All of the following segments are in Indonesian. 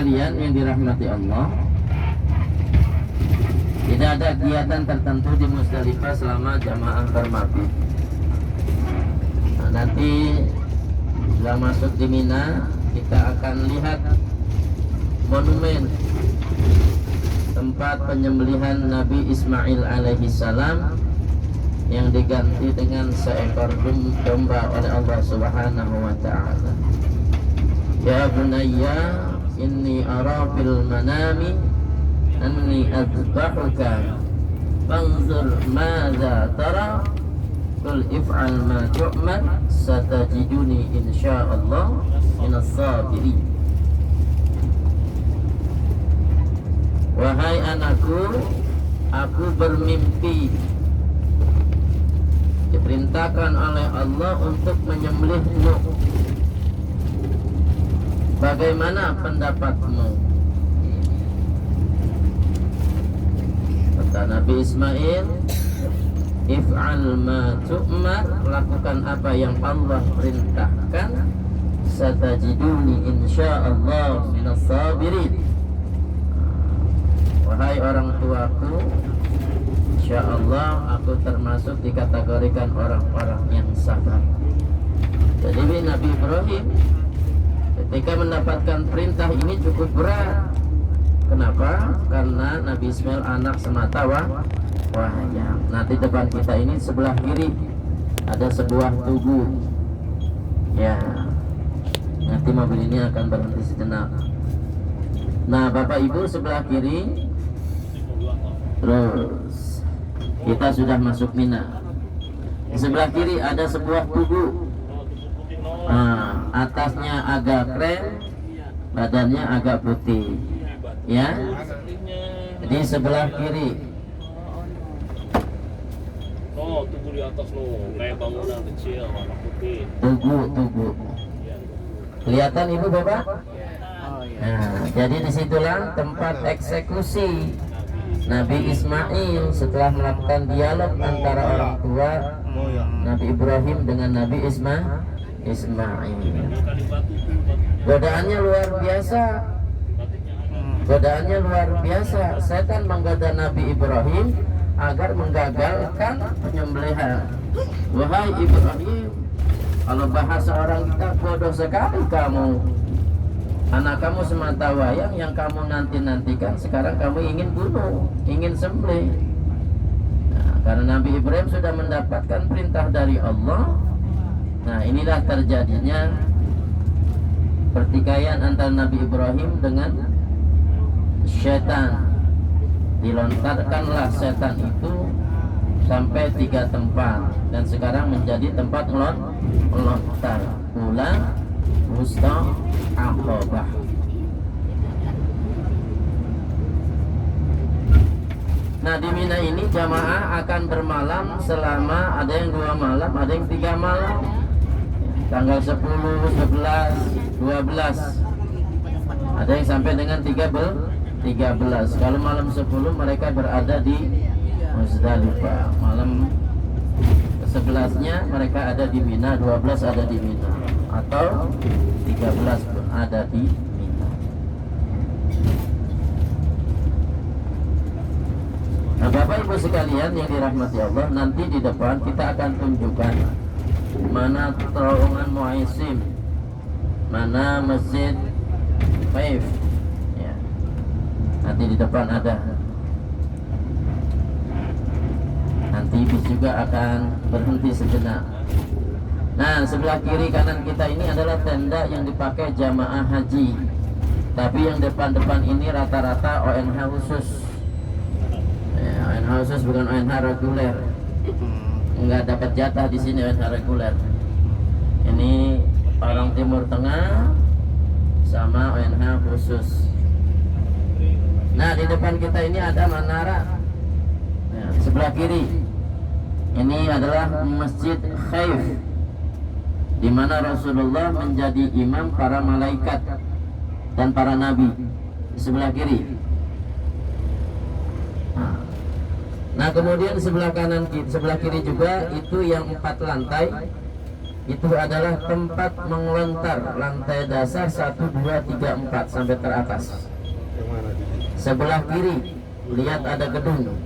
sekalian yang dirahmati Allah, tidak ada kegiatan tertentu di Musdalifah selama jamaah bermabit. Nah, nanti setelah masuk di Mina, kita akan lihat monumen tempat penyembelihan Nabi Ismail alaihi salam yang diganti dengan seekor domba oleh Allah Subhanahu wa ta'ala. Ya bunayya inni ara fil manami anni adbahuka fanzur madza tara qul if'al ma tu'mar satajiduni insyaallah minas sabirin. Wahai anakku, aku bermimpi diperintahkan oleh Allah untuk menyembelihmu. Bagaimana pendapatmu? Kata Nabi Ismail, if'al ma tu'mar, lakukan apa yang Allah perintahkan, satajiduni insyaallah minas sabirin. Wahai orang tuaku, insyaallah aku termasuk dikategorikan orang-orang yang sabar. Jadi Nabi Ibrahim ketika mendapatkan perintah ini cukup berat. Kenapa? Karena Nabi Ismail anak semata wayang. Nah, di depan kita ini sebelah kiri ada sebuah tugu. Ya, nanti mobil ini akan berhenti sejenak. Nah, Bapak Ibu sebelah kiri. Terus kita sudah masuk Mina. Di sebelah kiri ada sebuah tugu. Nah, atasnya agak krem, badannya agak putih. Ya. Di sebelah kiri. Oh, tugu di atas loh, kayak bangunan kecil warna putih. Tugu. Kelihatan Ibu Bapak? Nah, jadi disitulah tempat eksekusi Nabi Ismail setelah melakukan dialog antara orang tua Nabi Ibrahim dengan Nabi Ismail. Godaannya luar biasa. Godaannya luar biasa. Setan menggoda Nabi Ibrahim agar menggagalkan penyembelihan. Wahai Ibrahim, kalau bahasa orang kita, bodoh sekali kamu. Anak kamu semata wayang yang kamu nanti-nantikan, sekarang kamu ingin bunuh, ingin sembelih. Nah, karena Nabi Ibrahim sudah mendapatkan perintah dari Allah. Nah, inilah terjadinya pertikaian antara Nabi Ibrahim dengan setan. Dilontarkanlah setan itu sampai 3 tempat, dan sekarang menjadi tempat melontar. Ulang, wusta, aqabah. Nah, di Mina ini jamaah akan bermalam selama, ada yang 2 malam, ada yang 3 malam. Tanggal 10, 11, 12. Ada yang sampai dengan 13. Kalau malam 10 mereka berada di Musdalifah. Malam ke-11-nya mereka ada di Mina, 12 ada di Mina, atau 13 pun ada di Mina. Nah, Bapak Ibu sekalian yang dirahmati Allah, nanti di depan kita akan tunjukkan mana terowongan Muaisim, mana Masjid Faif. Ya. Nanti di depan ada. Nanti bis juga akan berhenti sejenak. Nah, sebelah kiri kanan kita ini adalah tenda yang dipakai jamaah haji. Tapi yang depan-depan ini rata-rata ONH khusus. Ya, ONH khusus bukan ONH reguler. Enggak dapat jatah di sini ONH reguler. Ini orang Timur Tengah sama ONH khusus. Nah, di depan kita ini ada menara. Ya, sebelah kiri ini adalah Masjid Khaif, di mana Rasulullah menjadi imam para malaikat dan para nabi. Di sebelah kiri. Nah, kemudian sebelah kanan, sebelah kiri juga itu yang 4 lantai. itu adalah tempat mengelontar lantai dasar 1, 2, 3, 4 sampai teratas. Yang mana di sini? Sebelah kiri lihat ada gedung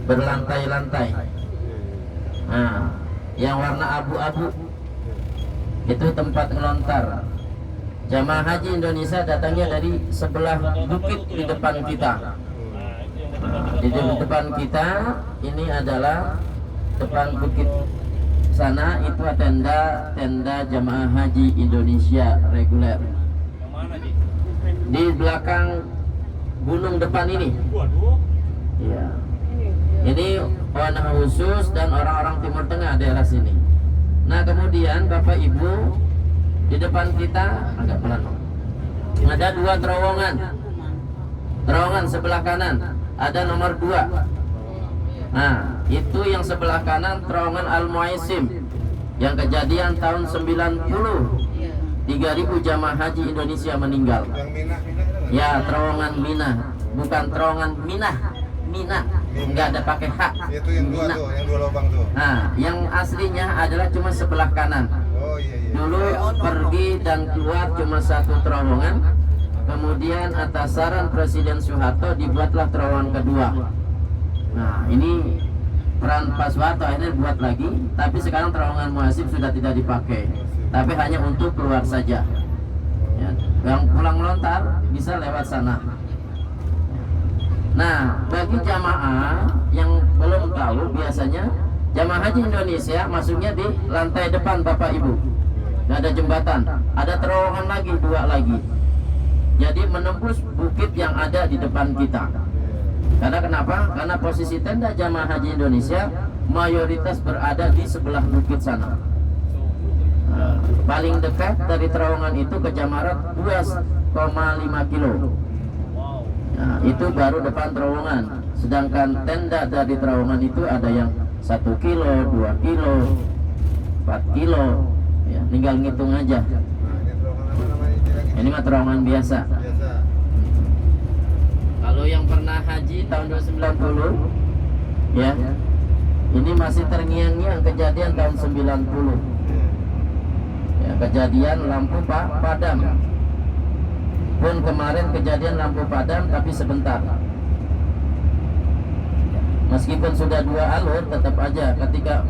berlantai-lantai. Nah, yang warna abu-abu itu tempat ngelontar. Jamaah haji Indonesia datangnya dari sebelah bukit di depan kita. Di depan kita ini adalah depan bukit sana itu tenda jamaah haji Indonesia reguler. Yang mana, Ji? Di belakang gunung depan ini. Waduh. Iya. Ini warna khusus dan orang-orang Timur Tengah daerah sini. Nah, kemudian Bapak Ibu di depan kita agak pelan. Ada 2 terowongan. Terowongan sebelah kanan ada nomor 2. Nah, itu yang sebelah kanan terowongan Al-Muaisim yang kejadian tahun 90. 3.000 jamaah haji Indonesia meninggal. Yang Minah itu Ya, terowongan Minah, bukan terowongan Minah. Enggak ada pakai hak. itu yang dua Minah. tuh, yang 2 lubang tuh. Nah, yang aslinya adalah cuma sebelah kanan. Oh iya iya. Dulu pergi dan keluar cuma 1 terowongan. Kemudian atas saran Presiden Soeharto dibuatlah terowongan kedua. Nah, ini peran Pak Soeharto akhirnya buat lagi, tapi sekarang terowongan Muasib sudah tidak dipakai, tapi hanya untuk keluar saja. Ya, yang pulang melontar bisa lewat sana. Nah, bagi jamaah yang belum tahu, biasanya jamaah haji Indonesia masuknya di lantai depan Bapak Ibu. Nggak ada jembatan, ada terowongan lagi 2 lagi. Jadi menembus bukit yang ada di depan kita. Karena kenapa? Karena posisi tenda jamaah haji Indonesia mayoritas berada di sebelah bukit sana. Nah, paling dekat dari terowongan itu ke Jamarat 2,5 kilo. Wow. Nah, itu baru depan terowongan. Sedangkan tenda dari terowongan itu ada yang 1 kilo, 2 kilo, 4 kilo. Ya, tinggal ngitung aja. Nah, ini terowongan apa namanya ini lagi? Ini mah terowongan biasa. Biasa. Kalau yang pernah haji tahun 290, ya, ini masih terngiang-ngiang kejadian tahun 90. Ya, kejadian lampu padam. Pun kemarin kejadian lampu padam tapi sebentar. Meskipun sudah 2 alur, tetap aja ketika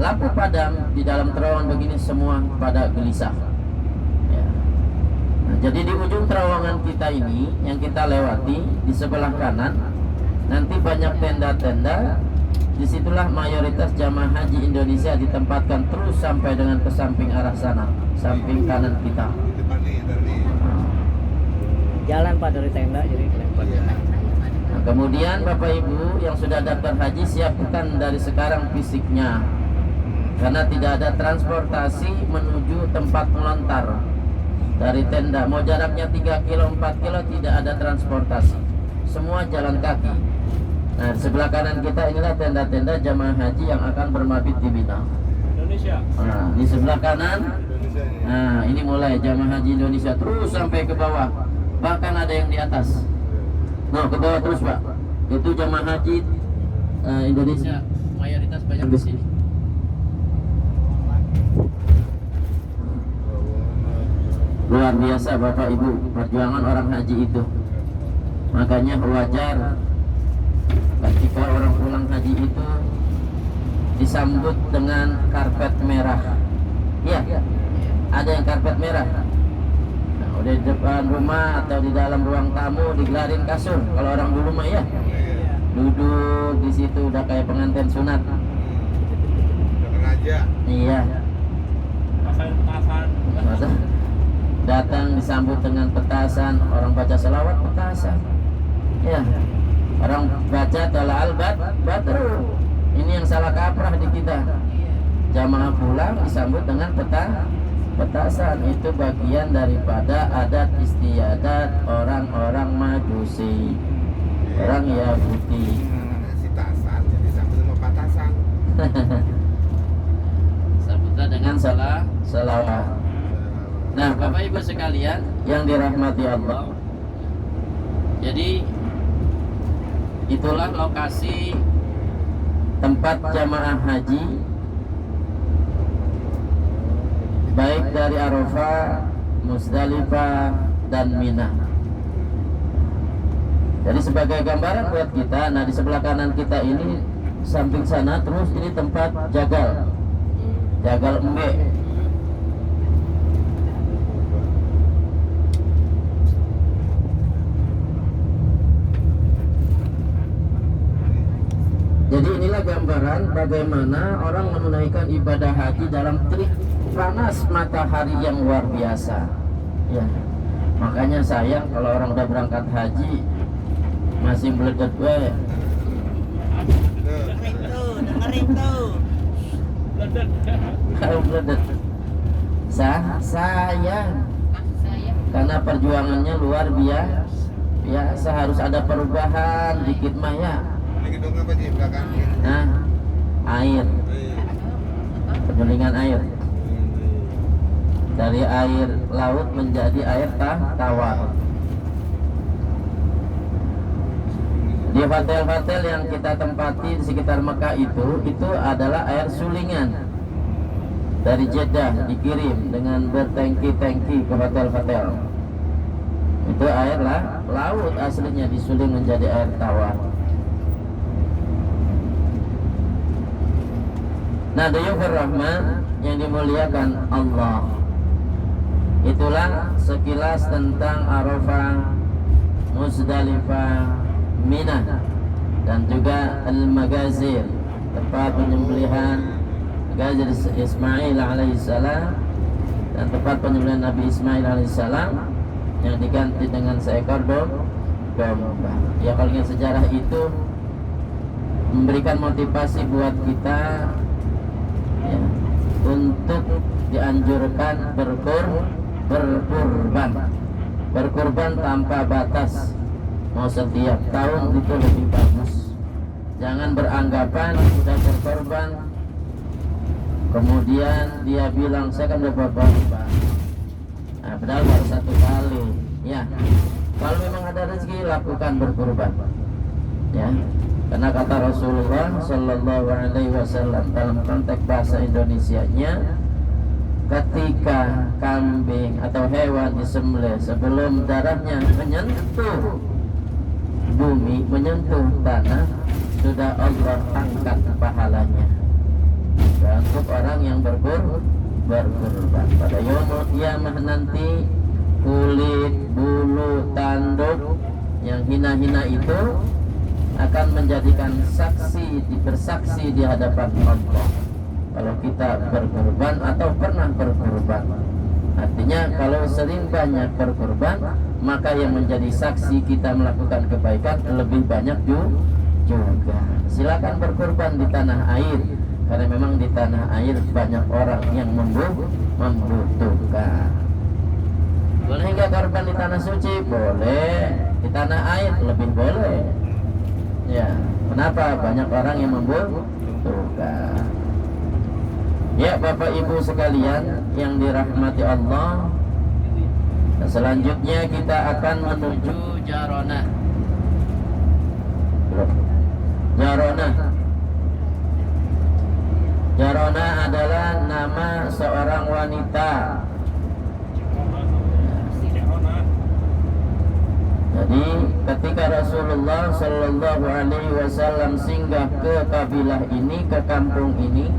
lampu padam di dalam terowongan begini semua pada gelisah. Ya. Nah, jadi di ujung terowongan kita ini yang kita lewati di sebelah kanan nanti banyak tenda-tenda. Disitulah mayoritas jamaah haji Indonesia ditempatkan terus sampai dengan ke samping arah sana, samping kanan kita. Di depan nih, tadi. Jalan Pak dari tenda jadi kelempar. Iya. Nah, kemudian Bapak Ibu yang sudah daftar haji siapkan dari sekarang fisiknya, karena tidak ada transportasi menuju tempat melontar dari tenda. Mau jaraknya 3 kilo, 4 kilo tidak ada transportasi, semua jalan kaki. Nah, di sebelah kanan kita inilah tenda-tenda jamaah haji yang akan bermabit di Mina. Indonesia. Nah, di sebelah kanan, Indonesia ini. nah ini mulai jamaah haji Indonesia terus sampai ke bawah, bahkan ada yang di atas. Nah, ke bawah terus Pak. Itu jamaah haji Indonesia mayoritas banyak di sini. Luar biasa Bapak Ibu perjuangan orang haji itu. Makanya wajar ketika orang pulang haji itu disambut dengan karpet merah. Iya, ada yang karpet merah. Nah, udah di depan rumah atau di dalam ruang tamu digelarin kasur. Kalau orang dulu mah ya, duduk di situ udah kayak pengantin sunat. Jangan aja. Iya. Rasain petasan. Masa datang disambut dengan petasan, orang baca selawat petasan. Ya, orang baca tala'al badru. Ini yang salah kaprah di kita. Jamaah pulang disambut dengan petasan. Itu bagian daripada adat istiadat orang-orang Majusi, orang Yahudi. Si tasan jadi sambut sama patasan. Sambutlah dengan selawat. Nah, Bapak Ibu sekalian yang dirahmati Allah, jadi itulah lokasi tempat jamaah haji baik dari Arafah, Muzdalifah, dan Mina. Jadi sebagai gambaran buat kita, nah di sebelah kanan kita ini samping sana terus ini tempat jagal embe. Jadi inilah gambaran bagaimana orang menunaikan ibadah haji dalam terik panas matahari yang luar biasa. Ya, makanya sayang kalau orang udah berangkat haji masih meledet we. Dengerin tuh. Kalau meledet sayang karena perjuangannya luar biasa, harus ada perubahan dikit mah ya. Ini gedung apa sih belakang? Nah, air, penyulingan air dari air laut menjadi air tawar. Di hotel-hotel yang kita tempati di sekitar Mekah itu adalah air sulingan dari Jeddah, dikirim dengan bertangki-tangki ke hotel-hotel. Itu air laut aslinya disuling menjadi air tawar. Nah, dayufur rahman yang dimuliakan Allah, itulah sekilas tentang Arafah, Muzdalifah, Mina, dan juga Al-Magazir, tempat penyembelihan Magazir Ismail alaihissalam, dan tempat penyembelihan Nabi Ismail alaihissalam yang diganti dengan seekor domba. Ya, kalau ingat sejarah itu memberikan motivasi buat kita ya, untuk dianjurkan berkurban tanpa batas. Mau setiap tahun itu lebih bagus. Jangan beranggapan sudah berkorban kemudian dia bilang saya kan udah berkorban. Nah, padahal baru satu kali. Ya, kalau memang ada rezeki lakukan berkorban. Ya, karena kata Rasulullah Sallallahu Alaihi Wasallam dalam konteks bahasa Indonesianya, ketika kambing atau hewan disembelih sebelum darahnya menyentuh bumi, menyentuh tanah, sudah Allah angkat pahalanya. Dan untuk orang yang berkorban pada yaumul qiyamah nanti, kulit, bulu, tanduk yang hina-hina itu akan menjadikan bersaksi di hadapan Allah kalau kita berkorban atau pernah berkorban. Artinya kalau sering banyak berkorban, maka yang menjadi saksi kita melakukan kebaikan lebih banyak juga. Silakan berkorban di tanah air, karena memang di tanah air banyak orang yang membutuhkan. Boleh nggak korban di tanah suci? Boleh. Di tanah air lebih boleh. Ya, kenapa? Banyak orang yang membutuhkan. Ya, Bapak Ibu sekalian yang dirahmati Allah, selanjutnya kita akan menuju Jaronah. Jaronah adalah nama seorang wanita. Jadi ketika Rasulullah Sallallahu Alaihi Wasallam singgah ke kabilah ini, ke kampung ini,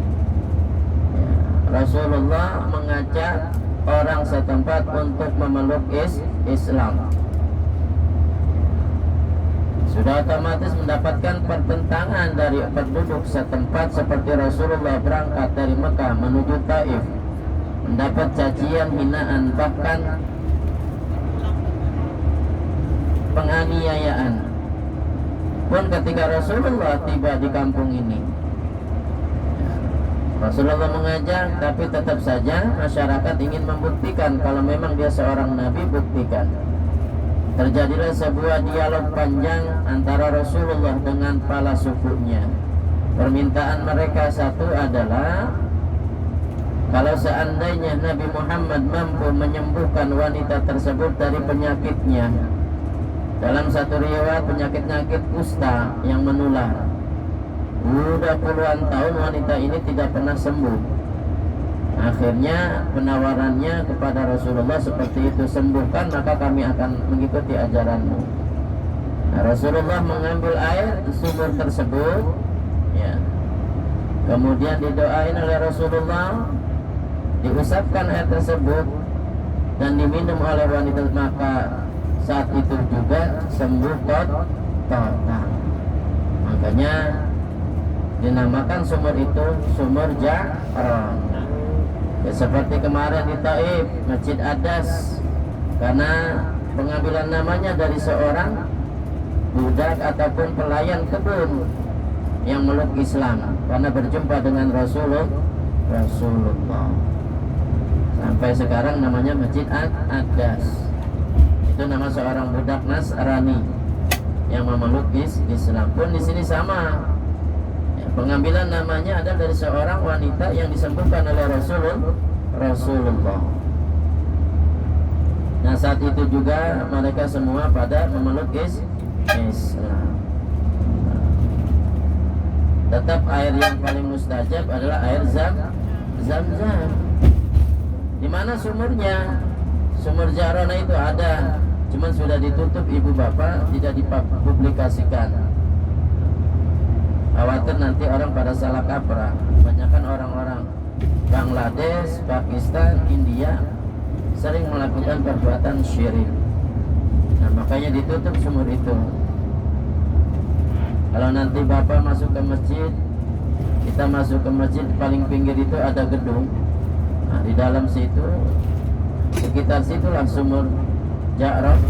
Rasulullah mengajak orang setempat untuk memeluk Islam. Sudah otomatis mendapatkan pertentangan dari penduduk setempat, seperti Rasulullah berangkat dari Mekah menuju Taif, mendapat cacian, hinaan, bahkan penganiayaan. Pun ketika Rasulullah tiba di kampung ini, Rasulullah mengajak, tapi tetap saja masyarakat ingin membuktikan kalau memang dia seorang nabi, buktikan. Terjadilah sebuah dialog panjang antara Rasulullah dengan kepala sukunya. Permintaan mereka satu adalah, kalau seandainya Nabi Muhammad mampu menyembuhkan wanita tersebut dari penyakitnya, dalam satu riwayat penyakit kusta yang menular, udah puluhan tahun wanita ini tidak pernah sembuh. Akhirnya penawarannya kepada Rasulullah seperti itu, sembuhkan maka kami akan mengikuti ajaranmu. Nah, Rasulullah mengambil air di sumur tersebut, ya. Kemudian didoain oleh Rasulullah, diusapkan air tersebut dan diminum oleh wanita, maka saat itu juga sembuh total. Makanya dinamakan sumur itu sumur Ja'ron. Ya, seperti kemarin di Taif, Masjid Adas, karena pengambilan namanya dari seorang budak ataupun pelayan kebun yang meluk Islam karena berjumpa dengan Rasulullah. Sampai sekarang namanya Masjid Adas. Itu nama seorang budak Nasrani yang memeluk Islam. Pun di sini sama. Pengambilan namanya ada dari seorang wanita yang disembuhkan oleh Rasulullah. Nah, saat itu juga mereka semua pada memeluk Islam. Tetap air yang paling mustajab adalah air Zam-Zam. Di mana sumurnya? Sumur Jarona itu ada, cuman sudah ditutup ibu bapak, tidak dipublikasikan. Khawatir nanti orang pada salah kaprah. Kebanyakan orang-orang Bangladesh, Pakistan, India sering melakukan perbuatan syirik. Nah, makanya ditutup sumur itu. Kalau nanti bapak masuk ke masjid, kita masuk ke masjid, paling pinggir itu ada gedung. Nah, di dalam situ, sekitar situlah sumur Ja'ron.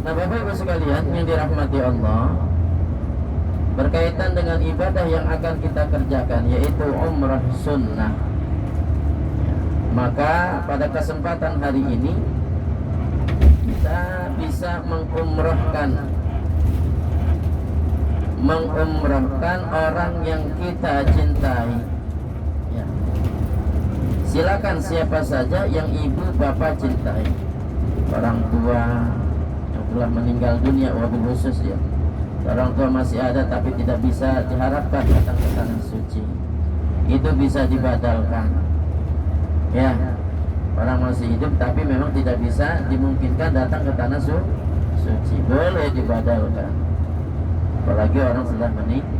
Nah, Bapak Ibu sekalian yang dirahmati Allah, berkaitan dengan ibadah yang akan kita kerjakan, yaitu umrah sunnah. Maka pada kesempatan hari ini kita bisa mengumrahkan orang yang kita cintai. Ya. Silakan siapa saja yang ibu bapak cintai, orang tua telah meninggal dunia, wabil khusus ya. Orang tua masih ada tapi tidak bisa diharapkan datang ke tanah suci, itu bisa dibadalkan. Ya, orang masih hidup tapi memang tidak bisa dimungkinkan datang ke tanah suci, boleh dibadalkan. Apalagi orang sudah meninggal.